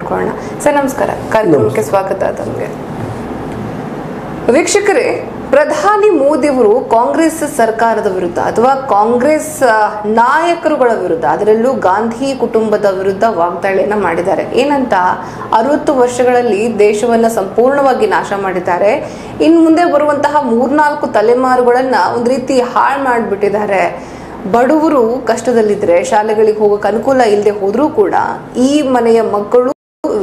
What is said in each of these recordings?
ಮಾಡ್ಕೊಳ್ಳೋಣ. ಸರ್ ನಮಸ್ಕಾರ, ಕಾರ್ಯಕ್ರಮಕ್ಕೆ ಸ್ವಾಗತ. ತಮಗೆ ವೀಕ್ಷಕರೇ, ಪ್ರಧಾನಿ ಮೋದಿಯವರು ಕಾಂಗ್ರೆಸ್ ಸರ್ಕಾರದ ವಿರುದ್ಧ ಅಥವಾ ಕಾಂಗ್ರೆಸ್ ನಾಯಕರುಗಳ ವಿರುದ್ಧ, ಅದರಲ್ಲೂ ಗಾಂಧಿ ಕುಟುಂಬದ ವಿರುದ್ಧ ವಾಗ್ದಾಳಿಯನ್ನ ಮಾಡಿದ್ದಾರೆ. ಏನಂತ, 60 ವರ್ಷಗಳಲ್ಲಿ ದೇಶವನ್ನ ಸಂಪೂರ್ಣವಾಗಿ ನಾಶ ಮಾಡಿದ್ದಾರೆ. ಇನ್ನು ಮುಂದೆ ಬರುವಂತಹ 3-4 ತಲೆಮಾರುಗಳನ್ನ ಒಂದು ರೀತಿ ಹಾಳು ಮಾಡಿಬಿಟ್ಟಿದ್ದಾರೆ. ಬಡವರು ಕಷ್ಟದಲ್ಲಿದ್ರೆ, ಶಾಲೆಗಳಿಗೆ ಹೋಗಕ್ಕೆ ಅನುಕೂಲ ಇಲ್ಲದೆ ಹೋದ್ರೂ ಕೂಡ ಈ ಮನೆಯ ಮಕ್ಕಳು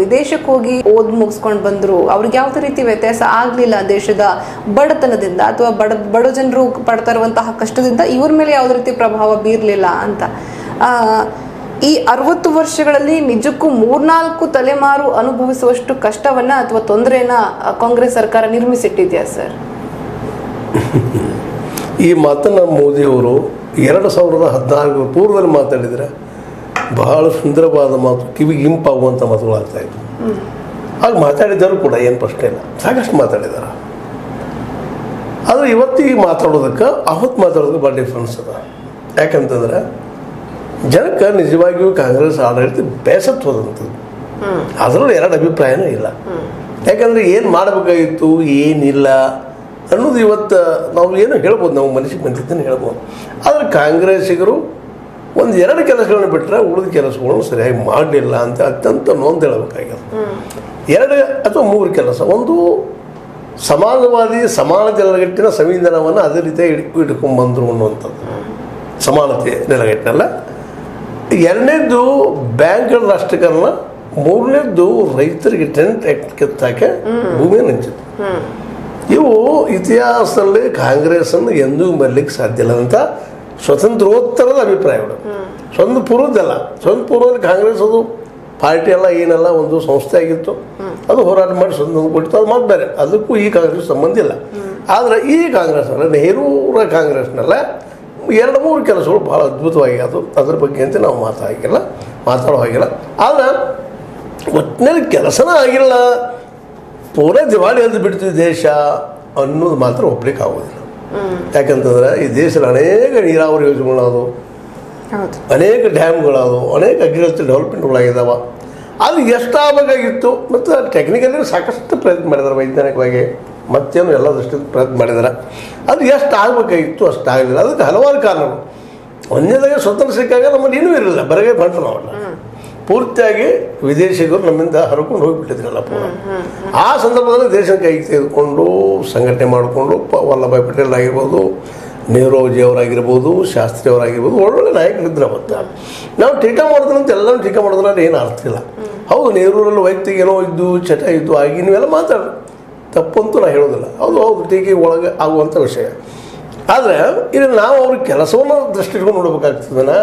ವಿದೇಶಕ್ಕೆ ಹೋಗಿ ಮುಗಿಸ್ಕೊಂಡು ಬಂದ್ರು, ಅವ್ರಿಗೆ ಯಾವುದೇ ರೀತಿ ವ್ಯತ್ಯಾಸ ಆಗ್ಲಿಲ್ಲ. ದೇಶದ ಬಡತನದಿಂದ ಅಥವಾ ಬಡ ಜನರು ಪಡ್ತಾ ಇರುವಂತಹ ಕಷ್ಟದಿಂದ ಇವ್ರ ಮೇಲೆ ಯಾವುದೇ ರೀತಿ ಪ್ರಭಾವ ಬೀರ್ಲಿಲ್ಲ ಅಂತ. ಈ 60 ವರ್ಷಗಳಲ್ಲಿ ನಿಜಕ್ಕೂ 3-4 ತಲೆಮಾರು ಅನುಭವಿಸುವಷ್ಟು ಕಷ್ಟವನ್ನ ಅಥವಾ ತೊಂದರೆಯನ್ನ ಕಾಂಗ್ರೆಸ್ ಸರ್ಕಾರ ನಿರ್ಮಿಸಿಟ್ಟಿದ್ಯಾ ಸರ್? ಈ ಮಾತನ್ನ ಮೋದಿಯವರು 2014 ಪೂರ್ವದಲ್ಲಿ ಮಾತಾಡಿದರೆ ಬಹಳ ಸುಂದರವಾದ ಮಾತು, ಕಿವಿಗೆ ಇಂಪಾಗುವಂಥ ಮಾತುಗಳಾಗ್ತಾಯಿತ್ತು. ಹಾಗೆ ಮಾತಾಡಿದರು ಕೂಡ ಏನು ಪ್ರಶ್ನೆ ಇಲ್ಲ, ಸಾಕಷ್ಟು ಮಾತಾಡಿದ್ದಾರೆ. ಆದರೆ ಇವತ್ತಿಗೆ ಮಾತಾಡೋದಕ್ಕೆ ಅವತ್ತು ಮಾತಾಡೋದಕ್ಕೆ ಭಾಳ ಡಿಫ್ರೆನ್ಸ್ ಅದ. ಯಾಕಂತಂದ್ರೆ ಜನಕ್ಕೆ ನಿಜವಾಗಿಯೂ ಕಾಂಗ್ರೆಸ್ ಆಡಳಿತ ಬೇಸತ್ವದಂಥದ್ದು, ಅದರಲ್ಲಿ ಎರಡು ಅಭಿಪ್ರಾಯನೂ ಇಲ್ಲ. ಯಾಕಂದರೆ ಏನು ಮಾಡಬೇಕಾಗಿತ್ತು, ಏನಿಲ್ಲ ಅನ್ನೋದು ಇವತ್ತು ನಾವು ಏನು ಹೇಳ್ಬೋದು, ನಾವು ಮನಸ್ಸಿಗೆ ಬಂದಿದ್ದನ್ನು ಹೇಳ್ಬೋದು. ಆದರೆ ಕಾಂಗ್ರೆಸ್ಸಿಗರು 1-2 ಕೆಲಸಗಳನ್ನು ಬಿಟ್ಟರೆ ಉಳಿದ ಕೆಲಸಗಳನ್ನು ಸರಿಯಾಗಿ ಮಾಡಲಿಲ್ಲ ಅಂತ ಅತ್ಯಂತ ನೊಂದು ಹೇಳಬೇಕಾಗ್ಯದ. 2 ಅಥವಾ 3 ಕೆಲಸ. ಒಂದು, ಸಮಾಜವಾದಿ ಸಮಾನ ನೆಲೆಗಟ್ಟಿನ ಸಂವಿಧಾನವನ್ನು ಅದೇ ರೀತಿಯಾಗಿ ಇಟ್ಕೊಂಡ್ಬಂದರು ಅನ್ನುವಂಥದ್ದು, ಸಮಾನತೆ ನೆಲೆಗಟ್ಟಿನಲ್ಲ. 2ನೇದ್ದು ಬ್ಯಾಂಕ್ಗಳ ರಾಷ್ಟ್ರೀಕರಣ. 3ನೇದ್ದು ರೈತರಿಗೆ ಟೆಂಟ್ ಕಿತ್ತಾಕೆ ಭೂಮಿಯನ್ನು ಹಂಚಿತ್ತು. ಇವು ಇತಿಹಾಸದಲ್ಲಿ ಕಾಂಗ್ರೆಸ್ಸನ್ನು ಎಂದೂ ಮರಲಿಕ್ಕೆ ಸಾಧ್ಯ ಇಲ್ಲ ಅಂತ ಸ್ವತಂತ್ರೋತ್ತರದ ಅಭಿಪ್ರಾಯಗಳು. ಸ್ವತಂತ್ರ ಪೂರ್ವದ್ದಲ್ಲ, ಸ್ವತಂತ್ರ ಪೂರ್ವದಲ್ಲಿ ಕಾಂಗ್ರೆಸ್ ಅದು ಪಾರ್ಟಿ ಎಲ್ಲ ಏನಲ್ಲ, ಒಂದು ಸಂಸ್ಥೆ ಆಗಿತ್ತು. ಅದು ಹೋರಾಟ ಮಾಡಿ ಸ್ವತಂತ್ರ ಕೊಟ್ಟಿತ್ತು, ಅದು ಮಾತು ಬೇರೆ. ಅದಕ್ಕೂ ಈ ಕಾಂಗ್ರೆಸ್ ಸಂಬಂಧ ಇಲ್ಲ. ಆದರೆ ಈ ಕಾಂಗ್ರೆಸ್ನಲ್ಲ, ನೆಹರೂರ ಕಾಂಗ್ರೆಸ್ನಲ್ಲ 2-3 ಕೆಲಸಗಳು ಭಾಳ ಅದ್ಭುತವಾಗಿ ಅದು, ಅದ್ರ ಬಗ್ಗೆ ಅಂತ ನಾವು ಮಾತಾಡೋ ಹಾಗಿಲ್ಲ. ಆದರೆ ಒಟ್ಟಿನಲ್ಲಿ ಕೆಲಸನ ಆಗಿಲ್ಲ, ಪೂರ ದಿವಾಳಿ ಎದ್ದು ಬಿಡ್ತೀವಿ ದೇಶ ಅನ್ನೋದು ಮಾತ್ರ ಒಪ್ಲಿಕ್ಕೆ ಆಗೋದಿಲ್ಲ. ಯಾಕಂತಂದ್ರೆ ಈ ದೇಶದ ಅನೇಕ ನೀರಾವರಿ ಯೋಜನೆಗಳಾದವು, ಅನೇಕ ಡ್ಯಾಮ್ಗಳಾದವು, ಅನೇಕ ಅಗ್ರಿಕಲ್ಚರ್ ಡೆವಲಪ್ಮೆಂಟ್ಗಳಾಗಿದ್ದಾವೆ. ಅದು ಎಷ್ಟಾಗಬೇಕಾಗಿತ್ತು, ಮತ್ತು ಟೆಕ್ನಿಕಲಿ ಸಾಕಷ್ಟು ಪ್ರಯತ್ನ ಮಾಡಿದ್ದಾರೆ, ವೈಜ್ಞಾನಿಕವಾಗಿ ಮತ್ತೇನು ಎಲ್ಲ ದೃಷ್ಟಿಯಿಂದ ಪ್ರಯತ್ನ ಮಾಡಿದ್ದಾರೆ. ಅದು ಎಷ್ಟು ಆಗಬೇಕಾಗಿತ್ತು ಅಷ್ಟು ಆಗಲಿಲ್ಲ. ಅದಕ್ಕೆ ಹಲವಾರು ಕಾರಣಗಳು. ಒಂದನೇದಾಗಿ ಸ್ವತಂತ್ರ ಸಿಕ್ಕಾಗ ನಮ್ಮಲ್ಲಿ ಏನೂ ಇರಲಿಲ್ಲ, ಬರಗೆ ಬಂತು ನಾವಲ್ಲ. ಪೂರ್ತಿಯಾಗಿ ವಿದೇಶಿಗರು ನಮ್ಮಿಂದ ಹರ್ಕೊಂಡು ಹೋಗಿಬಿಟ್ಟಿದ್ರಲ್ಲ ಪೂರ. ಆ ಸಂದರ್ಭದಲ್ಲಿ ದೇಶದ ಕೈಗೆ ತೆಗೆದುಕೊಂಡು ಸಂಘಟನೆ ಮಾಡಿಕೊಂಡು ವಲ್ಲಭಾಯ್ ಪಟೇಲ್ ಆಗಿರ್ಬೋದು, ನೆಹರೂಜಿ ಅವರಾಗಿರ್ಬೋದು, ಶಾಸ್ತ್ರಿ ಅವರಾಗಿರ್ಬೋದು, ಒಳ್ಳೊಳ್ಳೆ ನಾಯಕರಿದ್ರು. ಅವತ್ತು ನಾವು ಟೀಕಾ ಮಾಡಿದ್ರೆ ಅಂತ ಎಲ್ಲರೂ ಟೀಕಾ ಮಾಡಿದ್ರೆ ಏನು ಅರ್ಥ ಇಲ್ಲ. ಹೌದು, ನೆಹರೂರಲ್ಲಿ ವೈಯಕ್ತಿಕ ಏನೋ ಇದ್ದು ಚಟ ಇದ್ದು ಆಗಿ ನೀವೆಲ್ಲ ಮಾತಾಡಿ ತಪ್ಪಂತೂ ನಾನು ಹೇಳೋದಿಲ್ಲ. ಹೌದು ಟೀಕೆ ಒಳಗೆ ಆಗುವಂಥ ವಿಷಯ. ಆದರೆ ಇಲ್ಲಿ ನಾವು ಅವ್ರ ಕೆಲಸವನ್ನು ದೃಷ್ಟಿ ಇಟ್ಕೊಂಡು ನೋಡ್ಬೇಕಾಗ್ತದನ,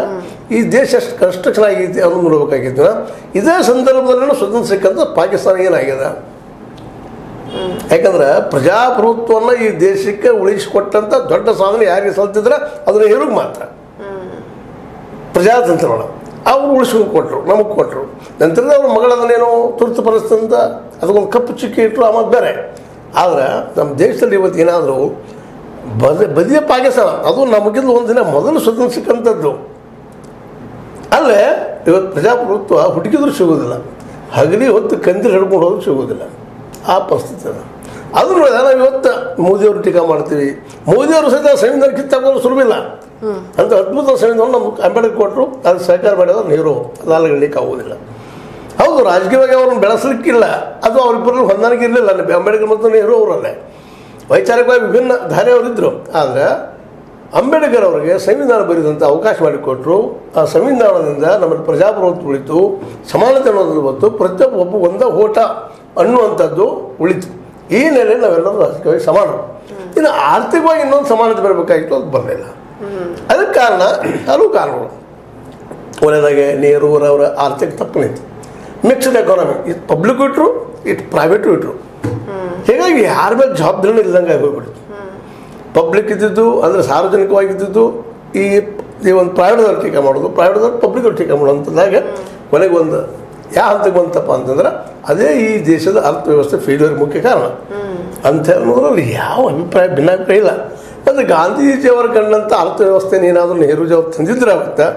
ಈ ದೇಶ ಎಷ್ಟು ಕನ್ಸ್ಟ್ರಕ್ಷನ್ ಆಗೈತಿ ಅನ್ನೋದು ನೋಡ್ಬೇಕಾಗಿತ್ತು. ಇದೇ ಸಂದರ್ಭದಲ್ಲಿ ಸ್ವತಂತ್ರ ಸಿಕ್ಕಂತ ಪಾಕಿಸ್ತಾನ ಏನಾಗಿದೆ, ಯಾಕಂದ್ರೆ ಪ್ರಜಾಪ್ರಭುತ್ವವನ್ನು ಈ ದೇಶಕ್ಕೆ ಉಳಿಸಿಕೊಟ್ಟಂಥ ದೊಡ್ಡ ಸಾಧನೆ ಯಾರಿಗೆ ಸಲ್ತಿದ್ರೆ ಅದನ್ನು ಹೇಳೋಕೆ ಮಾತ್ರ ಪ್ರಜಾತಂತ್ರವನ್ನು ಅವರು ಉಳಿಸ್ಕೊಂಡು ಕೊಟ್ಟರು, ನಮಗೆ ಕೊಟ್ಟರು. ನಂತರದ ಅವ್ರ ಮಗಳದನ್ನೇನೋ ತುರ್ತು ಪರಿಸ್ಥಿತಿ ಅಂತ ಅದಕ್ಕೊಂದು ಕಪ್ಪು ಚುಕ್ಕಿ ಇಟ್ಟರು, ಆಮೇಲೆ ಬೇರೆ. ಆದರೆ ನಮ್ಮ ದೇಶದಲ್ಲಿ ಇವತ್ತು ಏನಾದರೂ ಬದಿಯ ಪಾಕಿಸ್ತಾನ, ಅದು ನಮಗಿಂತ ಒಂದಿನ ಮೊದಲು ಸ್ವತಂತ್ರ ಸಿಕ್ಕಂಥದ್ದು. ಅಲ್ಲೇ ಇವತ್ತು ಪ್ರಜಾಪ್ರಭುತ್ವ ಹುಡುಕಿದ್ರು ಸಿಗೋದಿಲ್ಲ, ಹಗಲಿ ಹೊತ್ತು ಕಂದಿರು ಹಿಡ್ಕೊಂಡು ಹೋದ್ರೂ ಸಿಗೋದಿಲ್ಲ. ಆ ಪರಿಸ್ಥಿತಿ ಅದ. ಅದು ನೋಡಿದ ನಾವು ಇವತ್ತು ಮೋದಿಯವರು ಟೀಕಾ ಮಾಡ್ತೀವಿ. ಮೋದಿಯವರು ಸಹಿತ ಸಂವಿಧಾನ ಕಿತ್ತಾಕೋದು ಸುಲಭಿಲ್ಲ ಅಂತ ಅದ್ಭುತ ಸಂವಿಧಾನ ನಮ್ಗೆ ಅಂಬೇಡ್ಕರ್ ಕೊಟ್ಟರು. ಅದಕ್ಕೆ ಸಹಕಾರ ಮಾಡಿದ್ರು ನೆಹರು, ಅದಾಗಲಿಕ್ಕೆ ಆಗೋದಿಲ್ಲ. ಹೌದು, ರಾಜಕೀಯವಾಗಿ ಅವ್ರನ್ನ ಬೆಳೆಸಲಿಕ್ಕಿಲ್ಲ, ಅದು ಅವರಿಬ್ಬರಲ್ಲಿ ಹೊಂದಾಣಿಕೆ ಇರಲಿಲ್ಲ. ಅಂಬೇಡ್ಕರ್ ಮತ್ತು ನೆಹರು ಅವರಲ್ಲೇ ವೈಚಾರಿಕವಾಗಿ ವಿಭಿನ್ನ ಧಾರೆಯವರಿದ್ದರು. ಆದರೆ ಅಂಬೇಡ್ಕರ್ ಅವರಿಗೆ ಸಂವಿಧಾನ ಬರೆದಂಥ ಅವಕಾಶ ಮಾಡಿಕೊಟ್ರು. ಆ ಸಂವಿಧಾನದಿಂದ ನಮ್ಮಲ್ಲಿ ಪ್ರಜಾಪ್ರಭುತ್ವ ಉಳಿತು, ಸಮಾನತೆ ಅನ್ನೋದು ಬಂತು, ಪ್ರತಿಯೊಬ್ಬ ಒಂದೇ ಓಟ ಅನ್ನುವಂಥದ್ದು ಉಳಿತು. ಈ ನೆಲೆಯಲ್ಲಿ ನಾವೆಲ್ಲರೂ ರಾಜಕೀಯವಾಗಿ ಸಮಾನರು. ಇನ್ನು ಆರ್ಥಿಕವಾಗಿ ಇನ್ನೊಂದು ಸಮಾನತೆ ಬರಬೇಕಾಗಿತ್ತು, ಅದು ಬರಲಿಲ್ಲ. ಅದಕ್ಕೆ ಕಾರಣ ಹಲವು ಕಾರಣಗಳು. ಒಳ್ಳೆಯದಾಗೆ ನೆಹರೂರವರ ಆರ್ಥಿಕ ತಪ್ಪನಿತ್ತು. ಮಿಕ್ಸ್ಡ್ ಎಕಾನಮಿ, ಇದು ಪಬ್ಲಿಕ್ ಇಟ್ಟರು, ಇಟ್ಟು ಪ್ರೈವೇಟು ಇಟ್ಟರು. ಹೀಗಾಗಿ ಯಾರ ಮೇಲೆ ಜವಾಬ್ದಾರಿನೂ ಇಲ್ಲದಂಗೆ ಹೋಗ್ಬಿಡ್ತು. ಪಬ್ಲಿಕ್ ಇದ್ದಿದ್ದು ಅಂದರೆ ಸಾರ್ವಜನಿಕವಾಗಿದ್ದು ಈ ಒಂದು ಪ್ರೈವೇಟ್ದವ್ರು ಟೀಕಾ ಮಾಡೋದು, ಪ್ರೈವೇಟ್ದವ್ರು ಪಬ್ಲಿಕ್ದವ್ರು ಟೀಕಾ ಮಾಡೋಂಥದ್ದಾಗ ಕೊನೆಗೆ ಒಂದು ಯಾವ ಹಂತಕ್ಕೆ ಬಂತಪ್ಪ ಅಂತಂದ್ರೆ ಅದೇ ಈ ದೇಶದ ಅರ್ಥವ್ಯವಸ್ಥೆ ಫೇಲ್ಯೂರ್ ಮುಖ್ಯ ಕಾರಣ ಅಂತ ಅನ್ನೋದ್ರಲ್ಲಿ ಯಾವ ಭಿನ್ನಾಭಿಪ್ರಾಯ ಇಲ್ಲ. ಮತ್ತು ಗಾಂಧೀಜಿಯವರು ಕಂಡಂಥ ಅರ್ಥವ್ಯವಸ್ಥೆನ ಏನಾದರೂ ನೆಹರೂಜಿ ಅವ್ರು ತಂದಿದ್ರೆ ಅವತ್ತು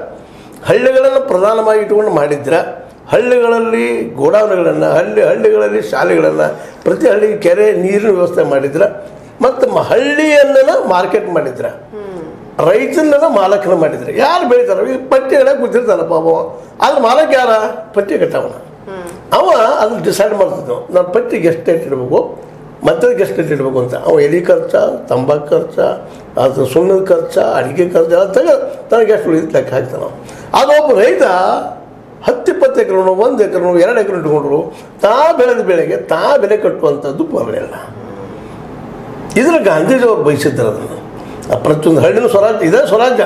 ಹಳ್ಳಿಗಳನ್ನು ಪ್ರಧಾನವಾಗಿ ಇಟ್ಕೊಂಡು ಮಾಡಿದ್ರೆ ಹಳ್ಳಿಗಳಲ್ಲಿ ಗೋಡಾನುಗಳನ್ನು ಹಳ್ಳಿಗಳಲ್ಲಿ ಶಾಲೆಗಳನ್ನು ಪ್ರತಿ ಹಳ್ಳಿಗೆ ಕೆರೆ ನೀರಿನ ವ್ಯವಸ್ಥೆ ಮಾಡಿದ್ರೆ ಮತ್ತು ಹಳ್ಳಿಯನ್ನ ಮಾರ್ಕೆಟ್ ಮಾಡಿದ್ರೆ ರೈತನ ಮಾಲಕನ ಮಾಡಿದ್ರೆ ಯಾರು ಬೆಳಿತಾರ ಈ ಪಟ್ಟಿ ಕಡೆ ಕೂತಿರ್ತಾನ ಪಾಪ ಅಲ್ಲಿ ಮಾಲಕ ಯಾರ ಪಟ್ಟಿ ಕಟ್ಟವನ ಅವ ಅದನ್ನ ಡಿಸೈಡ್ ಮಾಡ್ತಿದ್ದ ನಾನು ಪಟ್ಟಿಗೆ ಎಷ್ಟು ರೇಟ್ ಇಡಬೇಕು ಮತ್ತದಕ್ಕೆ ಎಷ್ಟು ರೇಟ್ ಇಡಬೇಕು ಅಂತ ಅವ ಎಲೆ ಖರ್ಚ ತಂಬಾಕು ಖರ್ಚ ಅದು ಸುಣ್ಣದ ಖರ್ಚ ಅಡಿಕೆ ಖರ್ಚು ಅದು ತನಗೆ ಎಷ್ಟು ಉಳಿದ ಲೆಕ್ಕ ಹಾಕ್ತಾನ ಅದೊಬ್ಬ ರೈತ 10-20 ಎಕರೆ 1 ಎಕರೆ 2 ಎಕರೆ ಇಟ್ಕೊಂಡ್ರು ತಾ ಬೆಳೆದ ಬೆಳೆಗೆ ತಾ ಬೆಲೆ ಕಟ್ಟುವಂಥದ್ದು ಬರಲಿಲ್ಲ. ಇದನ್ನು ಗಾಂಧೀಜಿಯವರು ಬಯಸಿದ್ದಾರೆ. ಅದನ್ನು ಪ್ರತಿಯೊಂದು ಹಳ್ಳಿನೂ ಸ್ವರಾಜ್ಯ ಇದೇ ಸ್ವರಾಜ್ಯ.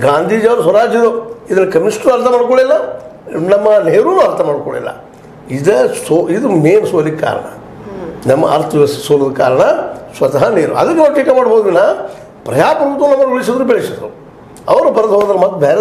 ಗಾಂಧೀಜಿಯವರು ಸ್ವರಾಜ್ಯದು ಇದನ್ನು ಕಮ್ಯುನಿಸ್ಟರು ಅರ್ಥ ಮಾಡ್ಕೊಳ್ಳಿಲ್ಲ, ನಮ್ಮ ನೆಹರೂ ಅರ್ಥ ಮಾಡ್ಕೊಳ್ಳಿಲ್ಲ. ಇದು ಮೇನ್ ಸೋಲಿಗೆ ಕಾರಣ. ನಮ್ಮ ಅರ್ಥವ್ಯವಸ್ಥೆ ಸೋಲೋದ ಕಾರಣ ಸ್ವತಃ ನೀರು. ಅದಕ್ಕೆ ನಾವು ಟೀಕೆ ಮಾಡ್ಬೋದು. ಪ್ರಜಾಪ್ರಭುತ್ವ ನಮ್ಮನ್ನು ಉಳಿಸಿದ್ರು ಬೆಳೆಸಿದ್ರು. ಅವರು ಬರೆದು ಹೋದ್ರೆ ಮತ್ತೆ ಬೇರೆ